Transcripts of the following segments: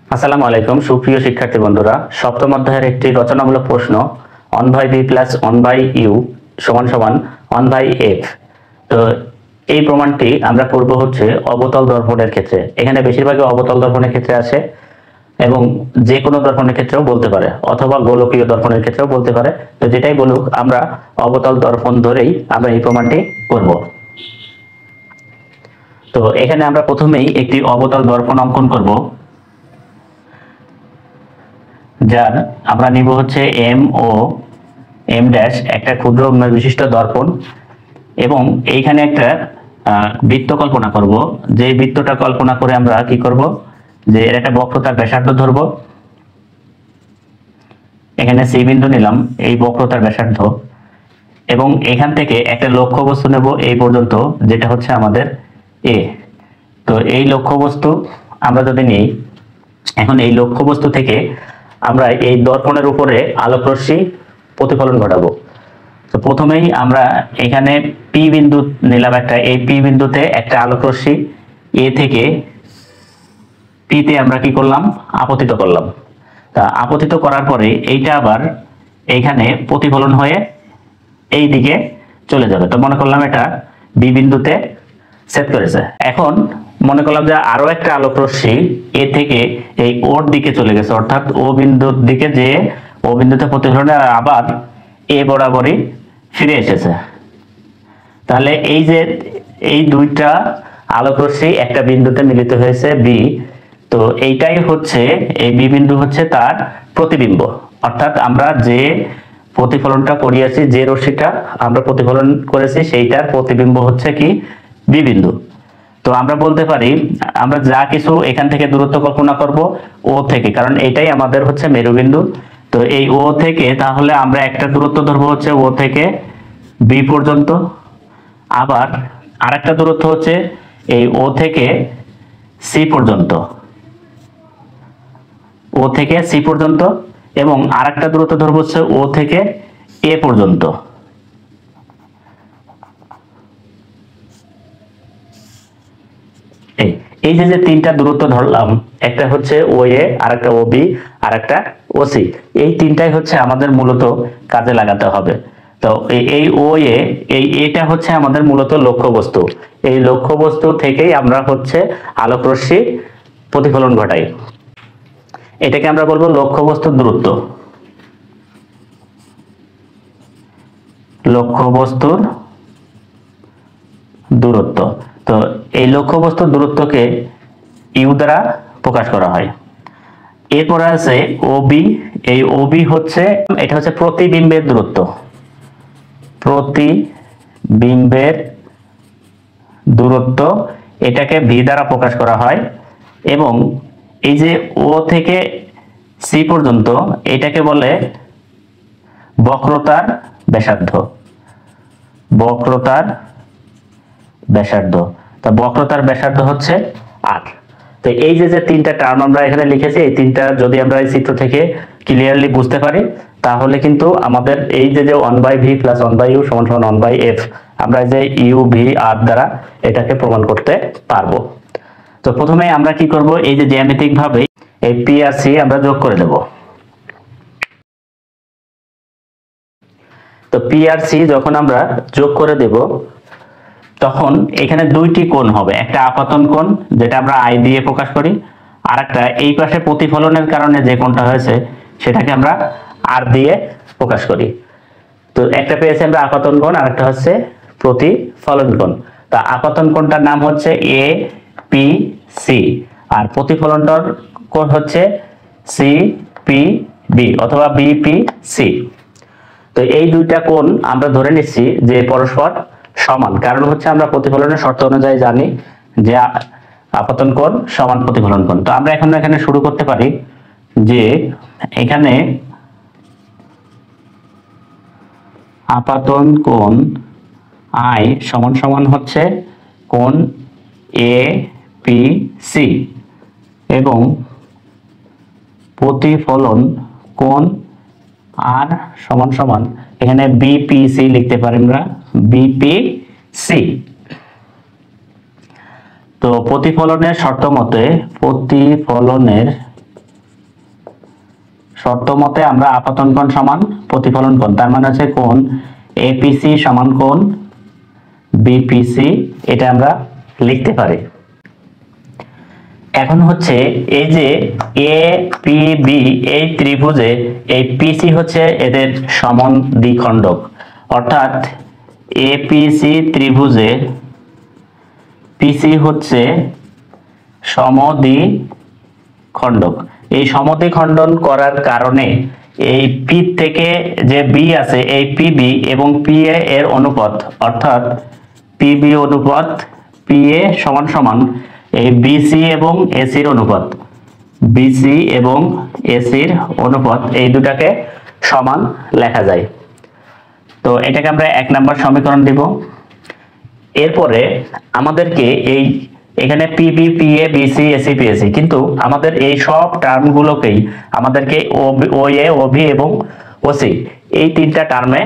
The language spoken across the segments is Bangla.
আসসালামু আলাইকুম সুপ্রিয় শিক্ষার্থী বন্ধুরা, সপ্তম অধ্যায়ের একটি রচনামূলক প্রশ্ন 1/b + 1/u = 1/f। তো এই প্রমাণটি আমরা করব হচ্ছে অবতল দর্পণের ক্ষেত্রে। এখানে বেশিরভাগই অবতল দর্পণের ক্ষেত্রে আছে এবং যে কোনো দর্পণের ক্ষেত্রেও বলতে পারে অথবা গোলকীয় দর্পণের ক্ষেত্রেও বলতে পারে। তো যেটাই বলুক আমরা অবতল দর্পণ ধরেই আমরা এই প্রমাণটি করব। তো এখানে আমরা প্রথমেই একটি অবতল দর্পণ অঙ্কন করব, যার আমরা নিব হচ্ছে এম ও এম ড্যাশ একটা ক্ষুদ্র বিশিষ্ট দর্পণ এবং এইখানে একটা বৃত্ত কল্পনা করব। যে বৃত্তটা কল্পনা করে আমরা কি করব, যে এর একটা বক্রতার ব্যাসার্ধ ধরব। এখানে সি বিন্দু নিলাম, এই বক্রতার ব্যাসার্ধ, এবং এখান থেকে একটা লক্ষ্যবস্তু নেব এই পর্যন্ত, যেটা হচ্ছে আমাদের এ। তো এই লক্ষ্যবস্তু আমরা যদি নিই, এখন এই লক্ষ্যবস্তু থেকে আমরা এই দর্পণের উপরে আলোকরশ্মি প্রতিফলন ঘটাবো। তো প্রথমেই আমরা এখানে পি বিন্দু নিলাম একটা, এই পি বিন্দুতে একটা আলোকরশ্মি এ থেকে পিতে আমরা কি করলাম, আপতিত করলাম। তা আপতিত করার পরে এইটা আবার এইখানে প্রতিফলন হয়ে এই দিকে চলে যাবে। তো মনে করলাম এটা বি বিন্দুতে সেট করেছে। এখন মনে করলাম যে আরো একটা আলোকরশ্মি এ থেকে এই ওর দিকে চলে গেছে, অর্থাৎ ও বিন্দুর দিকে, যে ও বিন্দুতে প্রতিফলনে আবার এ বরাবরই ফিরে এসেছে। তাহলে এই যে এই দুইটা আলোকরশ্মি একটা বিন্দুতে মিলিত হয়েছে বি, তো এইটাই হচ্ছে এই বি বিন্দু হচ্ছে তার প্রতিবিম্ব। অর্থাৎ আমরা যে প্রতিফলনটা করিয়েছি, যে রশ্মিটা আমরা প্রতিফলন করেছি, সেইটার প্রতিবিম্ব হচ্ছে কি বি বিন্দু। তো আমরা বলতে পারি, আমরা যা কিছু এখান থেকে দূরত্ব কল্পনা করব ও থেকে, কারণ এটাই আমাদের হচ্ছে মেরুবিন্দু। তো এই ও থেকে তাহলে আমরা একটা দূরত্ব ধরবো হচ্ছে ও থেকে বি পর্যন্ত, আবার আরেকটা দূরত্ব হচ্ছে এই ও থেকে সি পর্যন্ত, ও থেকে সি পর্যন্ত, এবং আরেকটা দূরত্ব ধরবো হচ্ছে ও থেকে এ পর্যন্ত। এই যে যে তিনটা দূরত্ব ধরলাম, একটা হচ্ছে ও এ, আরেকটা ও বি, আরেকটা ও সি, এই তিনটাই হচ্ছে আমাদের মূলত কাজে লাগাতে হবে। তো এই ও এ, এই এটা হচ্ছে আমাদের মূলত লক্ষ্যবস্তু। এই লক্ষ্যবস্তু থেকেই আমরা হচ্ছে আলোকরশ্মি প্রতিফলন ঘটাই। এটাকে আমরা বলবো লক্ষ্যবস্তুর দূরত্ব, লক্ষ্যবস্তুর দূরত্ব। তো এই লক্ষ্যবস্তুর দূরত্বকে ইউ দ্বারা প্রকাশ করা হয়। এরপরে আছে ওবি, এই ওবি হচ্ছে, এটা হচ্ছে প্রতিবিম্বের দূরত্ব, প্রতিবিম্বের দূরত্ব, এটাকে ভি দ্বারা প্রকাশ করা হয়। এবং এই যে ও থেকে সি পর্যন্ত, এটাকে বলে বক্রতার ব্যাসার্ধ, বক্রতার ব্যাসার্ধ। তা বক্রতার ব্যাসার্ধ হচ্ছে আর। তো এই যে যে তিনটা টার্ম আমরা এখানে লিখেছি, এই তিনটা যদি আমরা এই চিত্র থেকে ক্লিয়ারলি বুঝতে পারি, তাহলে কিন্তু আমাদের এই যে 1/v + 1/u = 1/f, আমরা এই যে ইউ ভি আর দ্বারা এটাকে প্রমাণ করতে পারবো। তো প্রথমে আমরা কি করব, এই যে জ্যামিতিক ভাবে এই পি আর সি আমরা যোগ করে দেব। তো পি আর সি যখন আমরা যোগ করে দেব, তখন এখানে দুইটি কোণ হবে, একটা আপাতন কোণ যেটা আমরা আই দিয়ে প্রকাশ করি, আর একটা এই পাশে প্রতিফলনের কারণে যে কোণটা হয়েছে সেটাকে আমরা আর দিয়ে প্রকাশ করি। তো একটা পেয়েছি আমরা আপাতন কোণ, আর একটা হচ্ছে প্রতিফলন কোণ। তা আপাতন কোণটার নাম হচ্ছে এ পি সি, আর প্রতিফলনটার কোণ হচ্ছে সি পি বি অথবা বি পি সি। তো এই দুইটা কোণ আমরা ধরে নিচ্ছি যে পরস্পর সমান, কারণ হচ্ছে আমরা প্রতিফলনের শর্ত অনুযায়ী জানি যে আপতন কোণ সমান প্রতিফলন কোণ। তো আমরা এখন এখানে শুরু করতে পারি যে এখানে আপতন কোণ আই সমান সমান হচ্ছে কোণ এ পি সি, এবং প্রতিফলন কোণ আর সমান সমান এখানে বিপিসি লিখতে পারি আমরা, বিপিসি। তো প্রতিফলনের শর্ত মতে, প্রতিফলনের শর্ত মতে আমরা আপতন কোণ সমান প্রতিফলন কোণ, তার মানে হচ্ছে কোণ এপিসি সমান কোণ বিপিসি, এটা আমরা লিখতে পারি। এখন হচ্ছে এই যে এ পি বি এই ত্রিভুজে এই পিসি হচ্ছে এদের সমান দ্বিখণ্ডক, অর্থাৎ এপিসি ত্রিভুজে পিসি হচ্ছে সমদ্বিখণ্ডক। এই সমদ্বিখণ্ডন করার কারণে এই পি থেকে যে বি আছে এই পিবি এবং পিএ এর অনুপাত, অর্থাৎ পিবি অনুপাত পিএ সমান সমান এই বিসি এবং এসির অনুপাত, বিসি এবং এসির অনুপাত এই দুটাকে সমান লেখা যায়। তো এটাকে আমরা 1 নম্বর সমীকরণ দিব। এরপরে আমাদেরকে এই এখানে PB PA BC AC PAC, কিন্তু আমাদের এই সব টার্মগুলোকেই আমাদেরকে ওএ ওভি এবং ওসি এই তিনটা টার্মে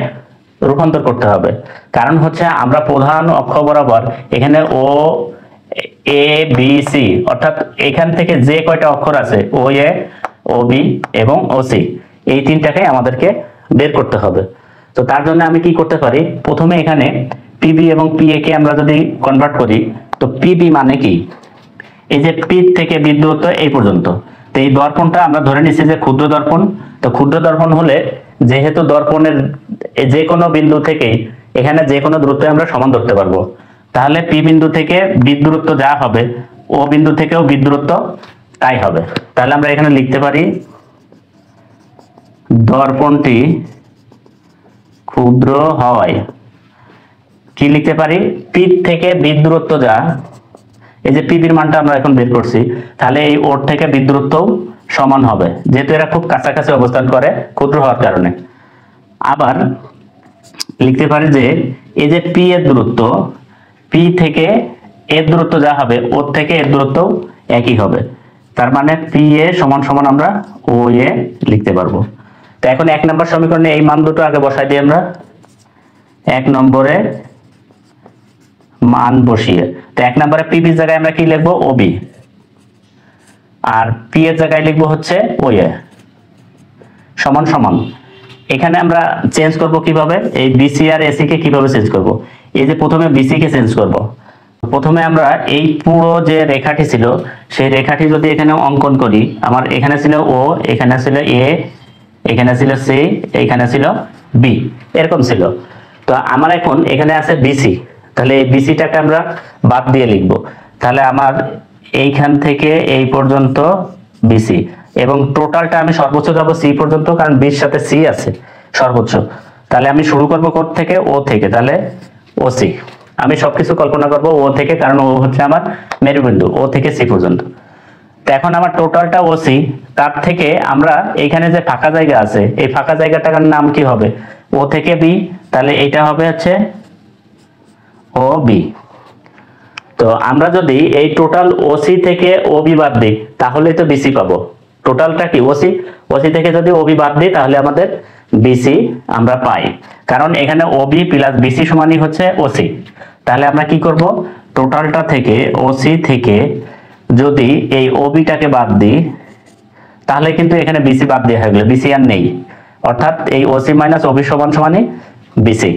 রূপান্তর করতে হবে। কারণ হচ্ছে আমরা প্রধান অক্ষ বরাবর এখানে ও এ বি সি, অর্থাৎ এখান থেকে যে কয়টা অক্ষর আছে ও এ ও বি এবং ও সি, এই তিনটাকে আমাদেরকে বের করতে হবে। তো তার জন্য আমি কি করতে পারি, প্রথমে এখানে পিবি এবং পিএ কে আমরা যদি কনভার্ট করি, তো পিবি মানে কি, এই যে পি থেকে বি দূরত্ব এই পর্যন্ত, তো এই দর্পণটা আমরা ধরে নিচ্ছি যে ক্ষুদ্র দর্পণ। তো ক্ষুদ্র দর্পণ হলে যেহেতু দর্পণের যে কোনো বিন্দু থেকে এখানে যে কোনো দূরত্ব আমরা সমান ধরতে পারবো, তাহলে পি বিন্দু থেকে বি দূরত্ব যা হবে ও বিন্দু থেকেও বি দূরত্ব তাই হবে। তাহলে আমরা এখানে লিখতে পারি দর্পণটি ক্ষুদ্র হওয়ায় কি লিখতে পারি, পি থেকে বি দূরত্ব যা, এই যে পিবির মানটা আমরা এখন বের করছি, তাহলে এই ওর থেকে বি দূরত্ব সমান হবে, যেহেতু এরা খুব কাছাকাছি অবস্থান করে ক্ষুদ্র হওয়ার কারণে। আবার লিখতে পারি যে এই যে পি এর দূরত্ব, পি থেকে এর দূরত্ব যা হবে ওর থেকে এর দূরত্ব একই হবে, তার মানে পি এ সমান সমান আমরা ও এ লিখতে পারবো। তো এখন 1 নম্বর সমীকরণে এই মান দুটো আগে বসাই দিই আমরা, 1 নম্বরে মান বসিয়ে। তো 1 নম্বরে পিবির জায়গায় আমরা কি লিখবো, ওবি, আর পি এর জায়গায় লিখবো হচ্ছে ওএ সমান সমান। এখানে আমরা চেঞ্জ করব কিভাবে, এই বিসি আর এসি কে কিভাবে চেঞ্জ করব, এই যে প্রথমে বিসি কে চেঞ্জ করব। প্রথমে আমরা এই পুরো যে রেখাটি ছিল সেই রেখাটি যদি এখানে অঙ্কন করি, আমার এখানে ছিল ও, এখানে ছিল এ, এখানে ছিল সি, এখানে ছিল বি, এরকম ছিল। তো আমার এখন এখানে আছে বিসি, তাহলে এই বিসিটাকে আমরা বাদ দিয়ে লিখবো। তাহলে আমার এইখান থেকে এই পর্যন্ত বিসি, এবং টোটালটা আমি সর্বোচ্চ যাবো সি পর্যন্ত, কারণ বির সাথে সি আছে সর্বোচ্চ। তাহলে আমি শুরু করব কোথ থেকে, ও থেকে, তাহলে ও সি। আমি সবকিছু কল্পনা করব ও থেকে, কারণ ও হচ্ছে আমার মেরুবিন্দু, ও থেকে সি পর্যন্ত। তো এখন আমার টোটালটা ও সি, তার থেকে আমরা এইখানে যে ফাঁকা জায়গা আছে এই ফাঁকা জায়গাটার নাম কি হবে, ও থেকে বি, তাহলে এটা হবে হচ্ছে ও বি। তো আমরা যদি এই টোটাল ওসি থেকে ওবি বাদ দিই তাহলে তো বিসি পাবো। টোটালটা কি ওসি, ওসি থেকে যদি ওবি বাদ দিই তাহলে আমাদের বিসি আমরা পাই, কারণ এখানে ওবি প্লাস বিসি সমানই হচ্ছে ওসি। তাহলে আমরা কি করব, টোটালটা থেকে ওসি থেকে যদি এই ওবিটাকে বাদ দিই তাহলে কিন্তু এখানে বিসি বাদ দেওয়া হয়ে গেল, বিসি আর নেই, অর্থাৎ এই ওসি মাইনাস ওবি সমান সমানই বিসি।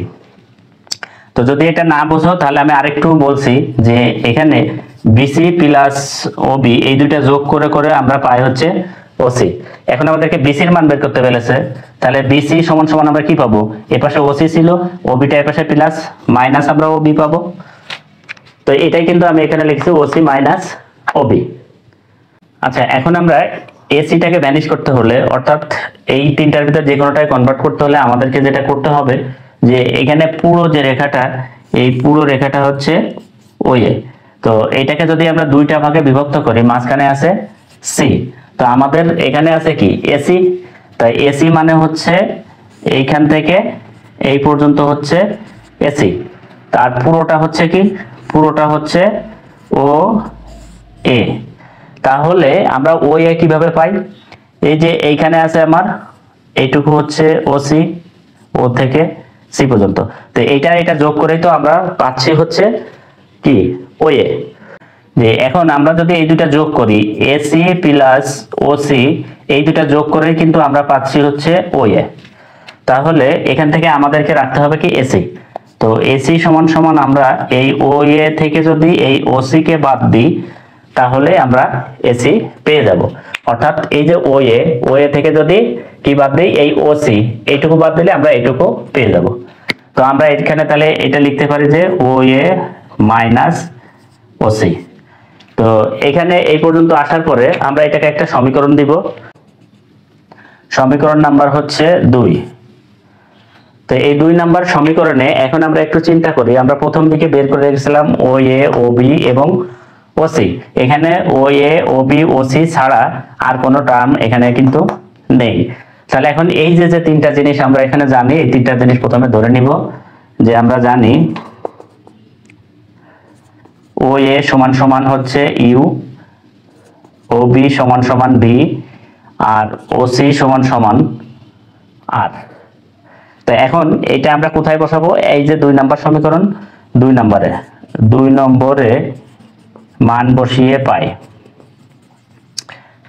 তো যদি এটা না বুঝো তাহলে আমি আরেকটু বলছি যে এখানে বিসি প্লাস ওবি এই দুইটা যোগ করে করে আমরা পাই হচ্ছে ওসি। এখন আমাদেরকে বিসির মান বের করতে বলেছে, তাহলে বিসি সমান সমান আমরা কি পাবো, এ পাশে ওসি ছিল, ওবিটা এ পাশে প্লাস মাইনাস আমরা ওবি পাবো। তো এটাই কিন্তু আমি এখানে লিখছি ওসি মাইনাস ওবি। আচ্ছা, এখন আমরা এসিটাকে ভ্যানিশ করতে হলে, অর্থাৎ এই তিনটার ভিতর যে কোনোটাই কনভার্ট করতে হলে আমাদেরকে যেটা করতে হবে যে এখানে পুরো যে রেখাটা, এই পুরো রেখাটা হচ্ছে ওএ। তো এইটাকে যদি আমরা দুইটা ভাগে বিভক্ত করি, মাঝখানে আছে সি, তো আমাদের এখানে আছে কি এসি। তাই এসি মানে হচ্ছে এইখান থেকে এই পর্যন্ত হচ্ছে এসি, তার পুরোটা হচ্ছে কি, পুরোটা হচ্ছে ও এ। তাহলে আমরা ও এ কিভাবে পাই, এই যে এইখানে আছে আমার এইটুকু হচ্ছে ওসি, ও থেকে সি পর্যন্ত, তো এটা যোগ করেই তো আমরা পাচ্ছি হচ্ছে কি ও এ। যে এখন আমরা যদি এই দুটা যোগ করি এসি প্লাস ওসি, এই দুটা যোগ করে কিন্তু আমরা পাচ্ছি হচ্ছে ওএ। তাহলে এখান থেকে আমাদেরকে রাখতে হবে কি এসি। তো এসি সমান সমান আমরা এই ওএ থেকে যদি এই ওসি কে বাদ দিই তাহলে আমরা এসি পেয়ে যাব। অর্থাৎ এই যে ওএ থেকে যদি কি বাদ দিই এই ওসি, এইটুকু বাদ দিলে আমরা এইটুকু পেয়ে যাব। তো আমরা এখানে তাহলে এটা লিখতে পারি যে ওএ মাইনাস ওসি। তো এখানে এই পর্যন্ত আসার পরে আমরা এটাকে একটা সমীকরণ দিব। সমীকরণ নাম্বার হচ্ছে 2। তো এই 2 নাম্বার সমীকরণে এখন আমরা একটু চিন্তা করি, আমরা প্রথম দিকে বের করে রেখেছিলাম ওএ ওবি এবং ওসি। এখানে ওএ ওবি ওসি ছাড়া আর কোনো টার্ম এখানে কিন্তু নেই। তাহলে এখন এই যে যে তিনটা জিনিস আমরা এখানে জানি, এই তিনটা জিনিস প্রথমে ধরে নিব। যে আমরা জানি ওএ সমান সমান হচ্ছে ইউ, ওবি সমান সমান বি, আর ওসি সমান সমান আর। তো এখন এটা আমরা কোথায় বসাবো? এই যে 2 নাম্বার সমীকরণ, 2 নম্বরে মান বসিয়ে পাই।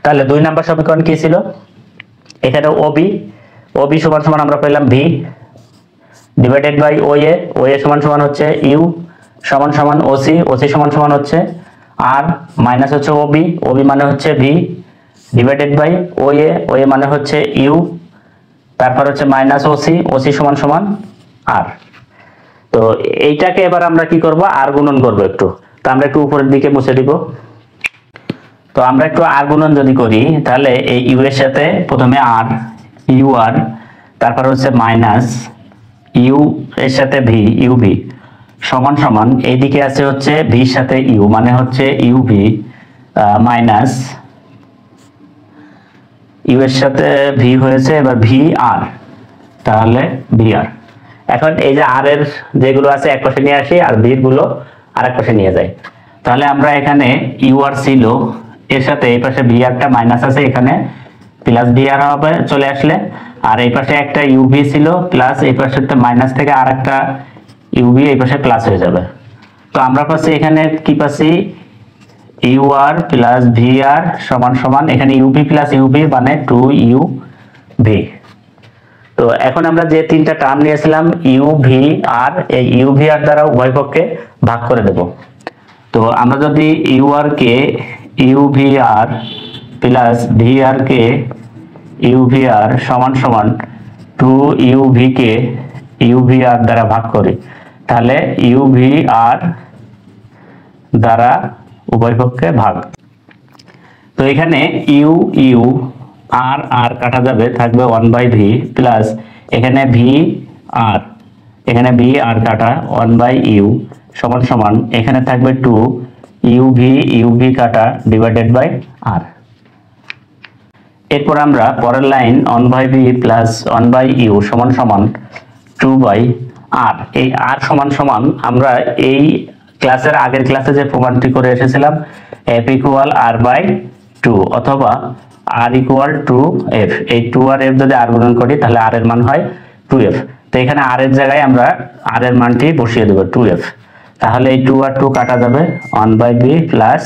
তাহলে 2 নাম্বার সমীকরণ কি ছিল? এখানে ওবি সমান সমান আমরা পেলাম ভি ডিভাইডেড বাই ওএ সমান সমান হচ্ছে ইউ সমান সমান ওসি সমান সমান হচ্ছে আর মাইনাস হচ্ছে ওবি মানে হচ্ছে ভি ডিভাইডেড বাই ওএ মানে হচ্ছে ইউ, তারপর হচ্ছে মাইনাস ওসি সমান সমান আর। তো এইটাকে এবার আমরা কি করব? আর গুণন করব একটু। তো আমরা একটু উপরের দিকে মুছে দিব। তো আমরা একটু আর গুণন যদি করি তাহলে এই ইউ এর সাথে প্রথমে আর ইউ আর, তারপর হচ্ছে মাইনাস ইউ এর সাথে ভি ইউভি সমান সমান এইদিকে আছে হচ্ছে ভির সাথে ইউ মানে হচ্ছে ইউভি মাইনাস ইউ এর সাথে ভি হয়েছে এবার ভি আর, তাহলে ভি আর। এখন এই যে আর এর যেগুলো আছে এক পাশে নিয়ে আসি আর ভির গুলো আরেক পাশে নিয়ে যাই। তাহলে আমরা এখানে ইউ আর ছিল, এর সাথে এই পাশে ভি আরটা মাইনাস আছে, এখানে প্লাস ভি আর হবে চলে আসলে। আর এই পাশে একটা ইউভি ছিল প্লাস এই পাশে একটা মাইনাস থেকে আর একটা ইউভি এই পাশে প্লাস হয়ে যাবে। তো আমরা পাচ্ছি এখানে কি পাচ্ছি? ইউ আর প্লাস ভি আর সমান সমান এখানে ইউভি প্লাস ইউভি মানে 2UV। তো এখন আমরা যে তিনটা টার্ম নিয়েছিলাম ইউভি আর, এই ইউভি আর দ্বারা উভয় পক্ষে ভাগ করে দেব। তো আমরা যদি u r k uv r plus v r k uv r সমান সমান 2UV কে ইউভি আর দ্বারা ভাগ করি তাহলে ইউভি আর দ্বারা উভয় পক্ষে ভাগ। তো এখানে ইউ আর কাটা যাবে, থাকবে 1/v প্লাস এখানে ভি আর কাটা 1/u সমান সমান এখানে থাকবে 2UV কাটা ডিভাইডেড বাই আর। এরপর আমরা পরের লাইন 1/v প্লাস 1/u সমান সমান 2/r। এই আর সমান সমান আমরা এই ক্লাসের আগের ক্লাসে যে প্রমাণটি করে এসেছিলাম f ইকুয়াল r/2 অথবা r ইকুয়াল 2f। এই 2 আর f যদি r গুণন করি তাহলে r এর মান হয় 2f। তো এখানে r এর জায়গায় আমরা r এর মানটি বসিয়ে দেব 2f। তাহলে এই 2 আর 2 কাটা যাবে 1/v প্লাস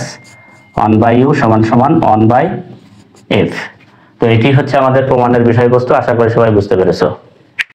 1/u সমান সমান 1/f। তো এটি হচ্ছে আমাদের প্রমাণের বিষয়বস্তু। আশা করি সবাই বুঝতে পেরেছো।